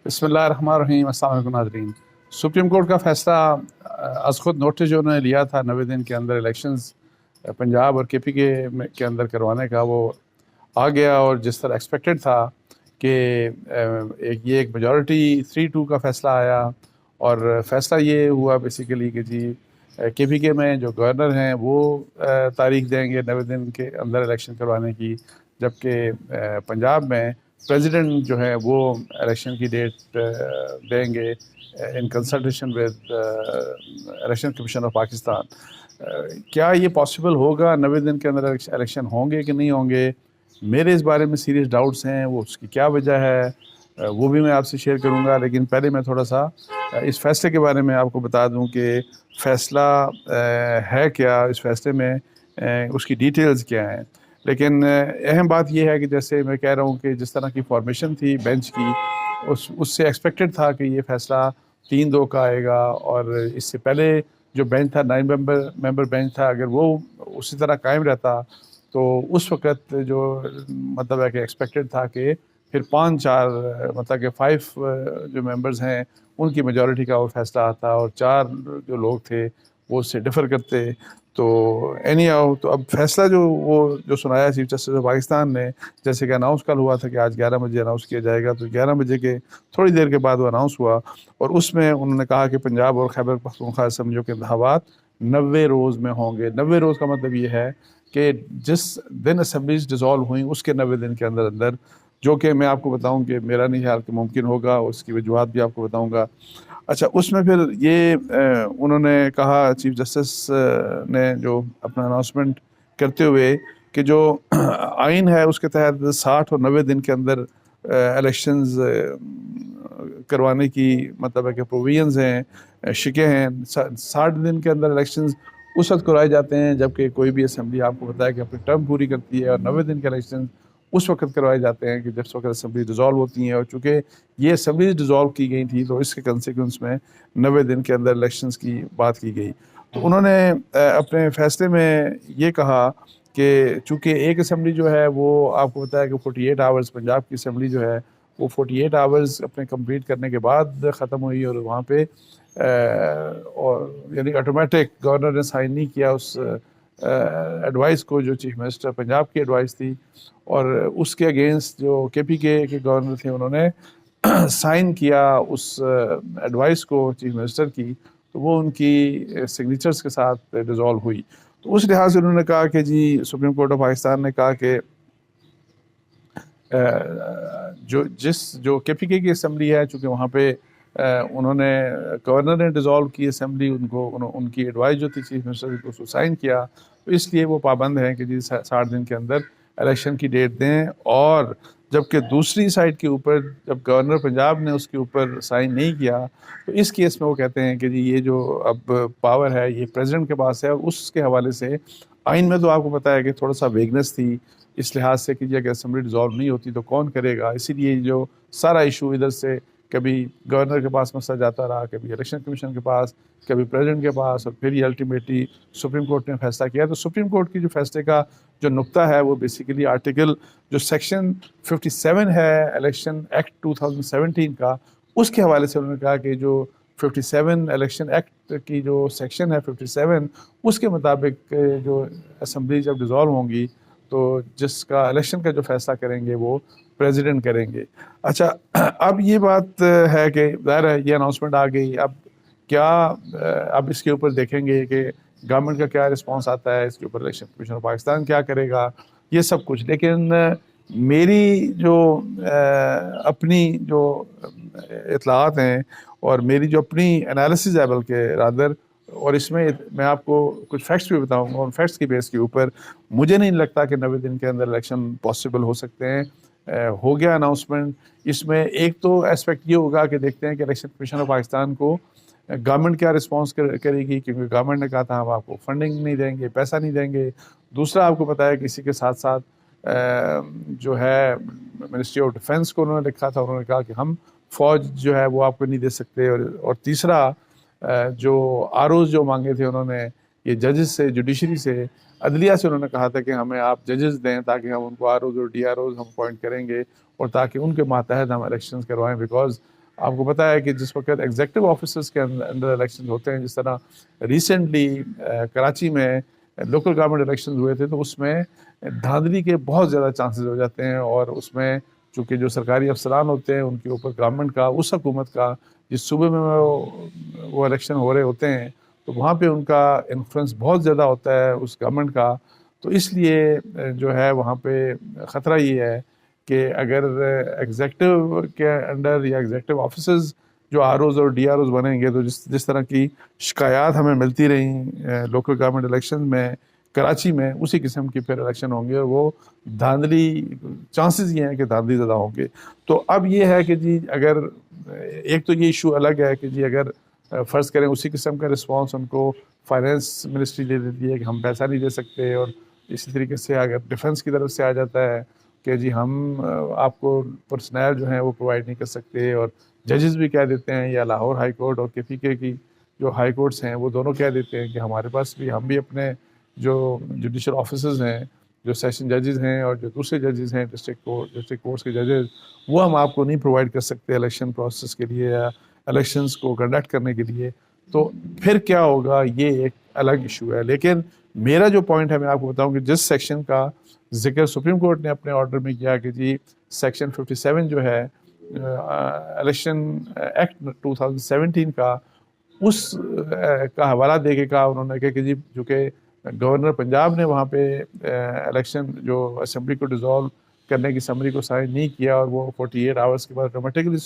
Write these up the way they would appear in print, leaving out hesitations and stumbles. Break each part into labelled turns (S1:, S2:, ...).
S1: بسم اللہ الرحمن الرحیم۔ السلام علیکم ناظرین۔ سپریم کورٹ کا فیصلہ از خود نوٹس جو انہوں نے لیا تھا 90 دن کے اندر الیکشنز پنجاب اور کے پی کے اندر کروانے کا، وہ آ گیا، اور جس طرح ایکسپیکٹڈ تھا کہ یہ ایک میجورٹی 3-2 کا فیصلہ آیا، اور فیصلہ یہ ہوا بیسیکلی کہ جی کے پی کے میں جو گورنر ہیں وہ تاریخ دیں گے 90 دن کے اندر الیکشن کروانے کی، جبکہ پنجاب میں پریزیڈنٹ جو ہے وہ الیکشن کی ڈیٹ دیں گے in consultation with election commission of Pakistan. کیا یہ پاسبل ہوگا 90 دن کے اندر الیکشن ہوں گے کہ نہیں ہوں گے؟ میرے اس بارے میں سیریس ڈاؤٹس ہیں، وہ اس کی کیا وجہ ہے وہ بھی میں آپ سے شیئر کروں گا، لیکن پہلے میں تھوڑا سا اس فیصلے کے بارے میں آپ کو بتا دوں کہ فیصلہ ہے کیا، اس فیصلے میں اس کی ڈیٹیلز کیا ہیں۔ لیکن اہم بات یہ ہے کہ جیسے میں کہہ رہا ہوں کہ جس طرح کی فارمیشن تھی بینچ کی، اس سے ایکسپیکٹڈ تھا کہ یہ فیصلہ 3-2 کا آئے گا، اور اس سے پہلے جو بینچ تھا 9 ممبر بینچ تھا، اگر وہ اسی طرح قائم رہتا تو اس وقت جو مطلب ہے کہ ایکسپیکٹڈ تھا کہ پھر 5-4 مطلب کہ 5 جو ممبرز ہیں ان کی میجورٹی کا وہ فیصلہ آتا، اور 4 جو لوگ تھے وہ اس سے ڈفر کرتے۔ تو اینی ہاؤ، تو اب فیصلہ جو سنایا چیف جسٹس آف پاکستان نے، جیسے کہ اناؤنس کل ہوا تھا کہ آج 11 بجے اناؤنس کیا جائے گا، تو 11 بجے کے تھوڑی دیر کے بعد وہ اناؤنس ہوا، اور اس میں انہوں نے کہا کہ پنجاب اور خیبر پختونخوا اسمبلیوں کے انتخابات 90 روز میں ہوں گے۔ 90 روز کا مطلب یہ ہے کہ جس دن اسمبلیز ڈیزالو ہوئیں اس کے 90 دن کے اندر اندر، جو کہ میں آپ کو بتاؤں کہ میرا نہیں خیال کہ ممکن ہوگا، اور اس کی وجوہات بھی آپ کو بتاؤں گا۔ اچھا، اس میں پھر یہ انہوں نے کہا چیف جسٹس نے جو اپنا اناؤنسمنٹ کرتے ہوئے کہ جو آئین ہے اس کے تحت 60 اور 90 دن کے اندر الیکشنز کروانے کی مطلب ہے کہ پروویژنز ہیں، شکیں ہیں۔ 60 دن کے اندر الیکشنز اس وقت کرائے جاتے ہیں جبکہ کوئی بھی اسمبلی آپ کو بتایا کہ اپنی ٹرم پوری کرتی ہے، اور 90 دن کے الیکشن اس وقت کروائے جاتے ہیں کہ جس وقت اسمبلی ڈیزالو ہوتی ہیں، اور چونکہ یہ اسمبلی ڈیزالو کی گئی تھی تو اس کے کنسیکوینس میں 90 دن کے اندر الیکشنز کی بات کی گئی۔ تو انہوں نے اپنے فیصلے میں یہ کہا کہ چونکہ ایک اسمبلی جو ہے وہ آپ کو بتایا کہ 48 آورز، پنجاب کی اسمبلی جو ہے وہ 48 آورز اپنے کمپلیٹ کرنے کے بعد ختم ہوئی، اور وہاں پہ یعنی آٹومیٹک گورنر نے سائن نہیں کیا اس ایڈوائس کو جو چیف منسٹر پنجاب کی ایڈوائس تھی، اور اس کے اگینسٹ جو کے پی کے گورنر تھے انہوں نے سائن کیا اس ایڈوائس کو چیف منسٹر کی، تو وہ ان کی سگنیچرز کے ساتھ ڈیزالو ہوئی۔ تو اس لحاظ سے انہوں نے کہا کہ جی سپریم کورٹ آف پاکستان نے کہا کہ جو کے پی کے کی اسمبلی ہے، چونکہ وہاں پہ انہوں نے گورنر نے ڈیزالو کی اسمبلی، ان کی ایڈوائس جو تھی چیف منسٹر کو، اس کو سائن کیا، تو اس لیے وہ پابند ہیں کہ جی 60 دن کے اندر الیکشن کی ڈیٹ دیں۔ اور جبکہ دوسری سائڈ کے اوپر جب گورنر پنجاب نے اس کے اوپر سائن نہیں کیا، تو اس کیس میں وہ کہتے ہیں کہ جی یہ جو اب پاور ہے یہ پریزیڈنٹ کے پاس ہے، اور اس کے حوالے سے آئین میں تو آپ کو پتہ ہے کہ تھوڑا سا ویگنس تھی اس لحاظ سے کہ اگر اسمبلی ڈیزالو نہیں ہوتی تو کون کرے گا، اسی لیے جو سارا ایشو ادھر سے کبھی گورنر کے پاس مسئلہ جاتا رہا، کبھی الیکشن کمیشن کے پاس، کبھی پریزیڈنٹ کے پاس، اور پھر یہ الٹیمیٹلی سپریم کورٹ نے فیصلہ کیا۔ تو سپریم کورٹ کی جو فیصلے کا جو نقطہ ہے وہ بیسیکلی آرٹیکل جو سیکشن 57 ہے الیکشن ایکٹ 2017 کا، اس کے حوالے سے انہوں نے کہا کہ جو 57 الیکشن ایکٹ کی جو سیکشن ہے 57، اس کے مطابق جو اسمبلی جب ڈیزالو ہوں گی تو جس کا الیکشن کا جو فیصلہ کریں گے وہ پریزیڈنٹ کریں گے۔ اچھا، اب یہ بات ہے کہ ظاہر ہے یہ اناؤنسمنٹ آ گئی، اب کیا اب اس کے اوپر دیکھیں گے کہ گورنمنٹ کا کیا رسپانس آتا ہے، اس کے اوپر الیکشن کمیشن آف پاکستان کیا کرے گا، یہ سب کچھ۔ لیکن میری جو اپنی جو اطلاعات ہیں اور میری جو اپنی انالیسز ہے بلکہ رادر، اور اس میں میں آپ کو کچھ فیکٹس بھی بتاؤں گا، ان فیکٹس کی بیس کے اوپر مجھے نہیں لگتا کہ 90 دن کے اندر الیکشن پاسبل ہو سکتے ہیں۔ ہو گیا اناؤنسمنٹ، اس میں ایک تو اسپیکٹ یہ ہوگا کہ دیکھتے ہیں کہ الیکشن کمیشن آف پاکستان کو گورنمنٹ کیا رسپانس کرے گی، کیونکہ گورنمنٹ نے کہا تھا ہم آپ کو فنڈنگ نہیں دیں گے، پیسہ نہیں دیں گے۔ دوسرا آپ کو پتہ ہے کہ اسی کے ساتھ ساتھ جو ہے منسٹری آف ڈیفینس کو انہوں نے لکھا تھا، انہوں نے کہا کہ ہم فوج جو ہے وہ آپ کو نہیں دے سکتے، اور تیسرا جو آروز جو مانگے تھے انہوں نے یہ ججز سے، جوڈیشری سے، عدلیہ سے، انہوں نے کہا تھا کہ ہمیں آپ ججز دیں تاکہ ہم ان کو آروز اور ڈی آروز ہم اپوائنٹ کریں گے، اور تاکہ ان کے ماتحت ہم الیکشنز کروائیں، بیکاز آپ کو پتہ ہے کہ جس وقت ایگزیکٹو آفیسرز کے اندر الیکشن ہوتے ہیں، جس طرح ریسنٹلی کراچی میں لوکل گورنمنٹ الیکشن ہوئے تھے، تو اس میں دھاندلی کے بہت زیادہ چانسز ہو جاتے ہیں، اور اس میں چونکہ جو سرکاری افسران ہوتے ہیں ان کے اوپر گورنمنٹ کا، اس حکومت کا جس صوبے میں وہ الیکشن ہو رہے ہوتے ہیں، تو وہاں پہ ان کا انفلوئنس بہت زیادہ ہوتا ہے اس گورنمنٹ کا. تو اس لیے جو ہے وہاں پہ خطرہ یہ ہے کہ اگر ایگزیکٹو کے انڈر یا ایگزیکٹو آفیسرز جو آر اوز اور ڈی آر اوز بنیں گے، تو جس طرح کی شکایات ہمیں ملتی رہیں لوکل گورنمنٹ الیکشن میں کراچی میں، اسی قسم کی پھر الیکشن ہوں گے، اور وہ دھاندلی چانسز یہ ہیں کہ دھاندلی زیادہ ہوں گے. تو اب یہ ہے کہ جی اگر ایک تو یہ ایشو الگ ہے کہ جی اگر فرض کریں اسی قسم کا رسپانس ان کو فائنینس منسٹری دے دیتی ہے کہ ہم پیسہ نہیں دے سکتے، اور اسی طریقے سے اگر ڈیفنس کی طرف سے آ جاتا ہے کہ جی ہم آپ کو پرسنل جو ہیں وہ پرووائڈ نہیں کر سکتے، اور ججز بھی کہہ دیتے ہیں، یا لاہور ہائی کورٹ اور KPK کی جو ہائی کورٹس ہیں وہ دونوں کہہ دیتے ہیں کہ ہمارے پاس بھی، ہم بھی اپنے جو جوڈیشل آفیسرز ہیں، جو سیشن ججز ہیں اور جو دوسرے ججز ہیں ڈسٹرکٹ کورٹس کے ججز، وہ ہم آپ کو نہیں پرووائڈ کر سکتے الیکشن پروسیس کے لیے یا الیکشنز کو کنڈکٹ کرنے کے لیے. تو پھر کیا ہوگا، یہ ایک الگ ایشو ہے. لیکن میرا جو پوائنٹ ہے، میں آپ کو بتاؤں کہ جس سیکشن کا ذکر سپریم کورٹ نے اپنے آرڈر میں کیا کہ جی سیکشن 57 جو ہے الیکشن ایکٹ 2017 کا، اس کا حوالہ دے کے کہا انہوں نے کہ جی جو کہ گورنر پنجاب نے وہاں پہ الیکشن جو اسمبلی کو ڈیزالو کرنے کی سمری کو سائن نہیں کیا، اور وہ 48 آورس کے بعد آٹومیٹکلی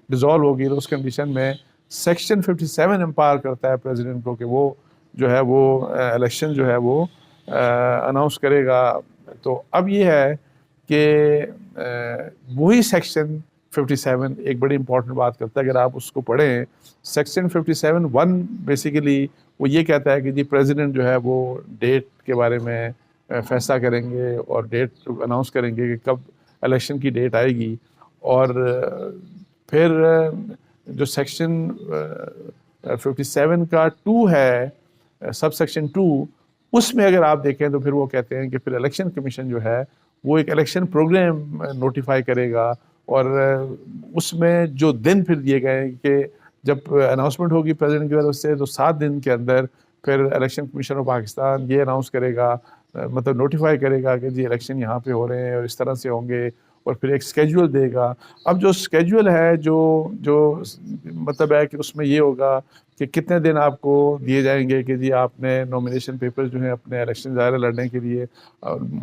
S1: ڈیزالو ہوگی، تو اس کنڈیشن میں سیکشن 57 امپاور کرتا ہے پریزیڈنٹ کو کہ وہ جو ہے وہ الیکشن جو ہے وہ اناؤنس کرے گا. تو اب یہ ہے کہ وہی سیکشن 57 ایک بڑی امپورٹنٹ بات کرتا ہے. اگر آپ اس کو پڑھیں، سیکشن 57(1) بیسیکلی وہ یہ کہتا ہے کہ جی پریزیڈنٹ جو ہے وہ ڈیٹ کے بارے میں فیصلہ کریں گے اور ڈیٹ اناؤنس کریں گے کہ کب الیکشن کی ڈیٹ آئے گی. اور پھر جو سیکشن 57 کا 2 ہے، سب سیکشن 2، اس میں اگر آپ دیکھیں تو پھر وہ کہتے ہیں کہ پھر الیکشن کمیشن جو ہے وہ ایک الیکشن پروگرام نوٹیفائی کرے گا، اور اس میں جو دن پھر دیے گئے ہیں کہ جب اناؤنسمنٹ ہوگی پریزیڈنٹ کی طرف سے، تو 7 دن کے اندر پھر الیکشن کمیشن آف پاکستان یہ اناؤنس کرے گا، مطلب نوٹیفائی کرے گا کہ جی الیکشن یہاں پہ ہو رہے ہیں اور اس طرح سے ہوں گے، اور پھر ایک سکیجول دے گا. اب جو سکیجول ہے جو مطلب ہے کہ اس میں یہ ہوگا کہ کتنے دن آپ کو دیے جائیں گے کہ جی آپ نے نامینیشن پیپرز جو ہیں اپنے الیکشن ظاہر لڑنے کے لیے،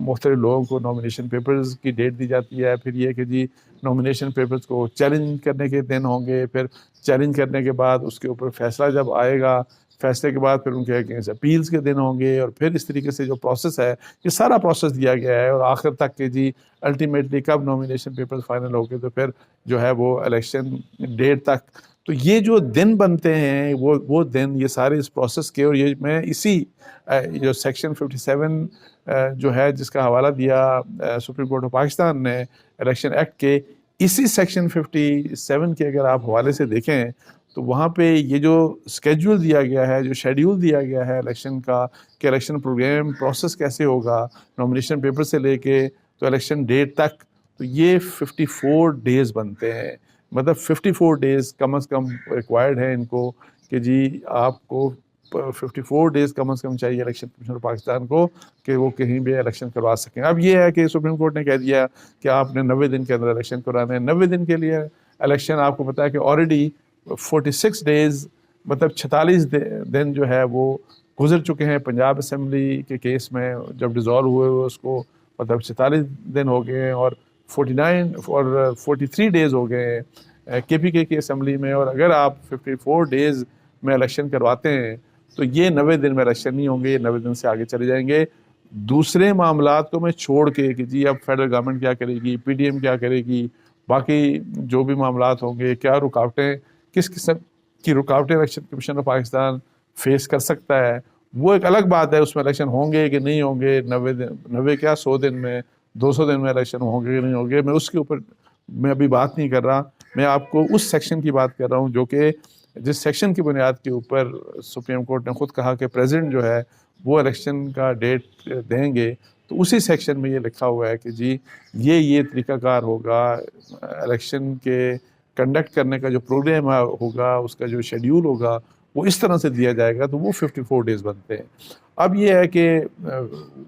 S1: مختلف لوگوں کو نامینیشن پیپرز کی ڈیٹ دی جاتی ہے. پھر یہ کہ جی نامینیشن پیپرز کو چیلنج کرنے کے دن ہوں گے، پھر چیلنج کرنے کے بعد اس کے اوپر فیصلہ جب آئے گا، فیصلے کے بعد پھر ان کے اگینسٹ اپیلز کے دن ہوں گے، اور پھر اس طریقے سے جو پروسیس ہے یہ سارا پروسیس دیا گیا ہے، اور آخر تک کہ جی الٹیمیٹلی کب نامینیشن پیپرز فائنل ہو گئے تو پھر جو ہے وہ الیکشن ڈیٹ تک. تو یہ جو دن بنتے ہیں وہ دن یہ سارے اس پروسیس کے، اور یہ میں اسی جو سیکشن 57 جو ہے جس کا حوالہ دیا سپریم کورٹ آف پاکستان نے الیکشن ایکٹ کے، اسی سیکشن 57 کے اگر آپ حوالے سے دیکھیں تو وہاں پہ یہ جو اسکیجول دیا گیا ہے، جو شیڈیول دیا گیا ہے الیکشن کا کہ الیکشن پروگرام پروسیس کیسے ہوگا نامینیشن پیپر سے لے کے تو الیکشن ڈیٹ تک، تو یہ 54 ڈیز بنتے ہیں. مطلب 54 ڈیز کم از کم ریکوائرڈ ہے ان کو کہ جی آپ کو 54 ڈیز کم از کم چاہیے الیکشن کمیشن آف پاکستان کو کہ وہ کہیں بھی الیکشن کروا سکیں. اب یہ ہے کہ سپریم کورٹ نے کہہ دیا کہ آپ نے 90 دن کے اندر الیکشن کرانے ہیں. 90 دن کے لیے الیکشن آپ کو پتا ہے کہ آلریڈی 46 ڈیز مطلب 46 دن جو ہے وہ گزر چکے ہیں پنجاب اسمبلی کے کیس میں. جب ڈیزالو ہوئے اس کو مطلب 46 دن ہو گئے ہیں، اور 49 اور 43 ڈیز ہو گئے ہیں KPK کی اسمبلی میں. اور اگر آپ 54 ڈیز میں الیکشن کرواتے ہیں تو یہ 90 دن میں الیکشن نہیں ہوں گے، یہ 90 دن سے آگے چلے جائیں گے. دوسرے معاملات کو میں چھوڑ کے کہ جی اب فیڈرل گورنمنٹ کیا کرے گی، PDM کیا کرے گی، باقی جو بھی معاملات ہوں گے، کیا رکاوٹیں، کس قسم کی رکاوٹیں election commission of Pakistan face کر سکتا ہے، وہ ایک الگ بات ہے. اس میں الیکشن ہوں گے کہ نہیں ہوں گے، 90 کیا 100 دن میں 200 دن میں الیکشن ہوں گے کہ نہیں ہوں گے، میں اس کے اوپر میں ابھی بات نہیں کر رہا. میں آپ کو اس سیکشن کی بات کر رہا ہوں جو کہ جس سیکشن کی بنیاد کے اوپر سپریم کورٹ نے خود کہا کہ پریزیڈنٹ جو ہے وہ الیکشن کا ڈیٹ دیں گے. تو اسی سیکشن میں یہ لکھا ہوا ہے کہ جی یہ طریقہ کار ہوگا الیکشن کے کنڈکٹ کرنے کا جو پروگرام ہوگا، اس کا جو شیڈیول ہوگا وہ اس طرح سے دیا جائے گا، تو وہ 54 ڈیز بنتے ہیں۔ اب یہ ہے کہ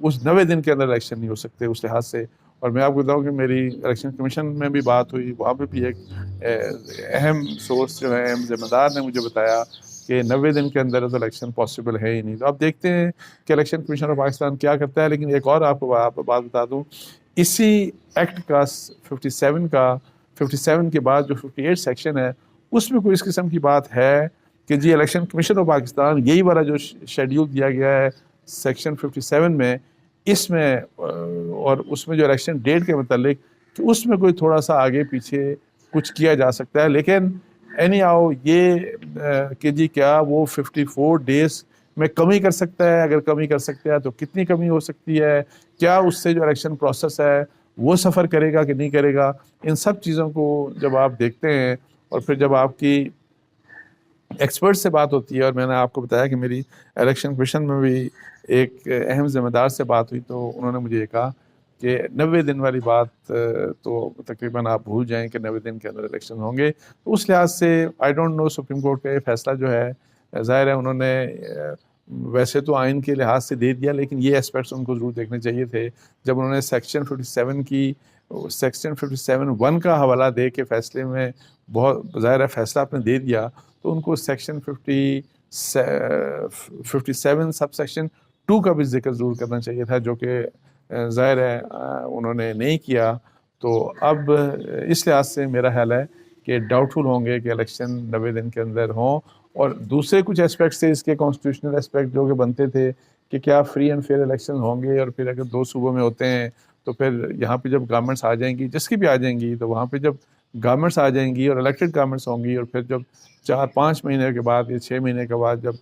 S1: اس 90 دن کے اندر الیکشن نہیں ہو سکتے اس لحاظ سے۔ اور میں آپ کو بتاؤں کہ میری الیکشن کمیشن میں بھی بات ہوئی، وہاں پہ بھی ایک اہم سورس جو ہے، اہم ذمہ دار نے مجھے بتایا کہ 90 دن کے اندر تو الیکشن پاسبل ہے ہی نہیں۔ تو اب دیکھتے ہیں کہ الیکشن کمیشن آف پاکستان کیا کرتا ہے۔ لیکن ایک اور آپ کو بات بتا دوں، اسی ایکٹ کا 57 کے بعد جو 58 سیکشن ہے، اس میں کوئی اس قسم کی بات ہے کہ جی الیکشن کمیشن آف پاکستان یہی والا جو شیڈیول دیا گیا ہے سیکشن 57 میں، اس میں اور اس میں جو الیکشن ڈیٹ کے متعلق کہ اس میں کوئی تھوڑا سا آگے پیچھے کچھ کیا جا سکتا ہے، لیکن اینی آؤ یہ کہ جی کیا وہ 54 ڈیز میں کمی کر سکتا ہے؟ اگر کمی کر سکتا ہے تو کتنی کمی ہو سکتی ہے؟ کیا اس سے جو الیکشن پروسیس ہے وہ سفر کرے گا کہ نہیں کرے گا؟ ان سب چیزوں کو جب آپ دیکھتے ہیں اور پھر جب آپ کی ایکسپرٹ سے بات ہوتی ہے، اور میں نے آپ کو بتایا کہ میری الیکشن کمیشن میں بھی ایک اہم ذمہ دار سے بات ہوئی، تو انہوں نے مجھے یہ کہا کہ 90 دن والی بات تو تقریباً آپ بھول جائیں کہ 90 دن کے اندر الیکشن ہوں گے۔ تو اس لحاظ سے I don't know supreme court کا یہ فیصلہ جو ہے، ظاہر ہے انہوں نے ویسے تو آئین کے لحاظ سے دے دیا، لیکن یہ اسپیکٹس ان کو ضرور دیکھنے چاہیے تھے جب انہوں نے سیکشن 57(1) کا حوالہ دے کے فیصلے میں بہت ظاہر ہے فیصلہ آپ نے دے دیا، تو ان کو سیکشن 57 سب سیکشن 2 کا بھی ذکر ضرور کرنا چاہیے تھا، جو کہ ظاہر ہے انہوں نے نہیں کیا۔ تو اب اس لحاظ سے میرا خیال ہے کہ ڈاؤٹ فل ہوں گے کہ الیکشن 90 دن کے اندر ہوں۔ اور دوسرے کچھ اسپیکٹ سے اس کے کانسٹیٹیوشنل اسپیکٹ جو کہ بنتے تھے کہ کیا فری اینڈ فیئر الیکشن ہوں گے، اور پھر اگر 2 صوبوں میں ہوتے ہیں تو پھر یہاں پہ جب گورنمنٹس آ جائیں گی، جس کی بھی آ جائیں گی، تو وہاں پہ جب گورنمنٹس آ جائیں گی اور الیکٹڈ گورنمنٹس ہوں گی، اور پھر جب 4-5 مہینے کے بعد یا 6 مہینے کے بعد جب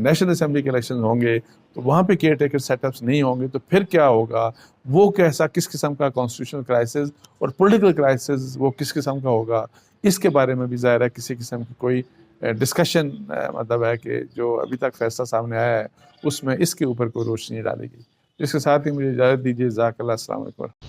S1: نیشنل اسمبلی کے الیکشن ہوں گے، تو وہاں پہ کیئر ٹیکر سیٹ اپس نہیں ہوں گے، تو پھر کیا ہوگا؟ وہ کیسا کس قسم کا کانسٹیٹیوشنل کرائسس اور پولیٹیکل کرائسس وہ کس قسم کا ہوگا؟ اس کے بارے میں بھی ظاہر ہے کسی قسم کی کوئی ڈسکشن مطلب ہے کہ جو ابھی تک فیصلہ سامنے آیا ہے اس میں اس کے اوپر کوئی روشنی ڈالے گی۔ اس کے ساتھ ہی مجھے اجازت دیجیے۔ جزاک اللہ، السلام علیکم۔